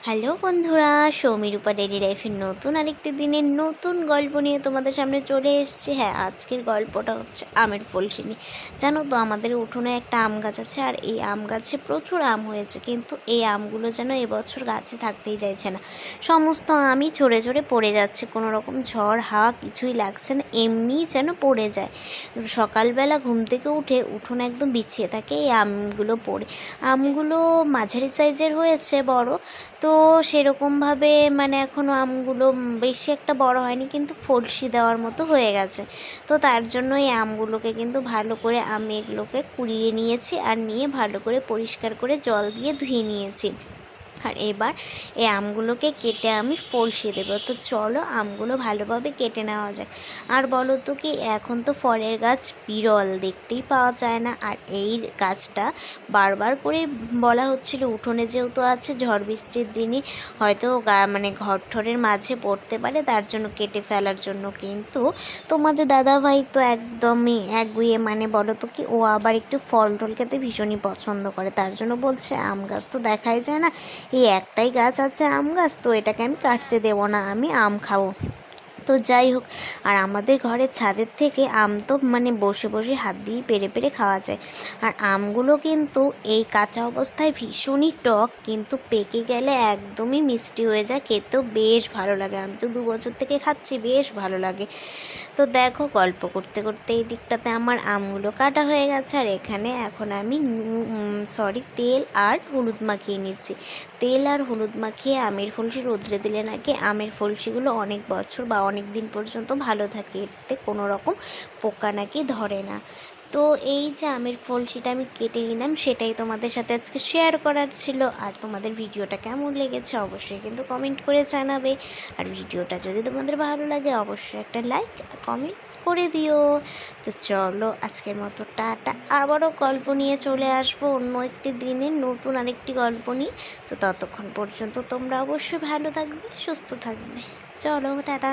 Hello বন্ধুরা, সৌমিরূপা daily লাইফের নতুন আরেকটি দিনের নতুন গল্প নিয়ে তোমাদের সামনে চলে এসেছি। হ্যাঁ, আজকের গল্পটা হচ্ছে আমের ফলসি নিয়ে। জানো তো, আমাদের উঠোনে একটা আম গাছ আছে, আর এই আম গাছে প্রচুর আম হয়েছে, কিন্তু এই আমগুলো যেন এবছর গাছে থাকতেই চাইছে না। সমস্ত আমই ঝরে ঝরে পড়ে যাচ্ছে, কোনো রকম ঝড় হাওয়া কিছুই লাগছে না, এমনিই যেন পড়ে যায়। সকালবেলা ঘুম থেকে উঠে উঠোন একদম বিছিয়ে থাকে এই আমগুলো পড়ে। আমগুলো মাঝারি সাইজের হয়েছে, বড় তো সেরকমভাবে এখনও আমগুলো বেশি একটা বড় হয়নি, কিন্তু ফলসি দেওয়ার মতো হয়ে গেছে। তো তার জন্য এই আমগুলোকে কিন্তু ভালো করে আমি এগুলোকে কুড়িয়ে নিয়েছি, আর নিয়ে ভালো করে পরিষ্কার করে জল দিয়ে ধুয়ে নিয়েছি। আর এবার এই আমগুলোকে কেটে আমি ফলসি দেবো। তো চলো আমগুলো ভালোভাবে কেটে নেওয়া যাক। আর বলো তো কি, এখন তো ফলের গাছ বিরল, দেখতেই পাওয়া যায় না। আর এই গাছটা বারবার করে বলা হচ্ছিল, উঠোনে যেহেতু আছে, ঝড় বৃষ্টির দিনে হয়তো ঘর ঠরের মাঝে পড়তে পারে, তার জন্য কেটে ফেলার জন্য। কিন্তু তোমাদের দাদাভাই তো একদমই একগুঁয়ে, বলো তো কি, ও আবার একটু ফল টল খেতে ভীষণই পছন্দ করে। তার জন্য বলছে, আম গাছ তো দেখাই যায় না, এই একটাই গাছ আছে আম গাছ, তো এটাকে আমি কাটতে দেবো না, আমি আম খাবো। তো যাই হোক, আর আমাদের ঘরের ছাদের থেকে আম তো বসে বসে হাত দিয়ে পেরে পেরে খাওয়া যায়। আর আমগুলো কিন্তু এই কাঁচা অবস্থায় ভীষণই টক, কিন্তু পেকে গেলে একদমই মিষ্টি হয়ে যায়, খেতেও বেশ ভালো লাগে। আমি তো 2 বছর থেকে খাচ্ছি, বেশ ভালো লাগে। তো দেখো, গল্প করতে করতে এই দিকটাতে আমার আমগুলো কাটা হয়ে গেছে, আর এখানে এখন আমি তেল আর হলুদ মাখিয়ে নিচ্ছি। তেল আর হলুদ মাখিয়ে আমের ফলসি রোদ্রে দিলে নাকি আমের ফলসিগুলো অনেক বছর বা অনেক দিন পর্যন্ত ভালো থাকে, এতে কোনো রকম পোকা নাকি ধরে না। তো এই যে আমের ফলসিটা আমি কেটে নিলাম, সেটাই তোমাদের সাথে আজকে শেয়ার করার ছিল। আর তোমাদের ভিডিওটা কেমন লেগেছে অবশ্যই কিন্তু কমেন্ট করে জানাবে। আর ভিডিওটা যদি তোমাদের ভালো লাগে অবশ্যই একটা লাইক আর কমেন্ট করে দিও। তো চলো, আজকের মতো টাটা। আবারও গল্প নিয়ে চলে আসবো অন্য একটি দিনে, নতুন আরেকটি গল্প নিয়ে। তো ততক্ষণ পর্যন্ত তোমরা অবশ্যই ভালো থাকবে, সুস্থ থাকবে। চলো, টাটা।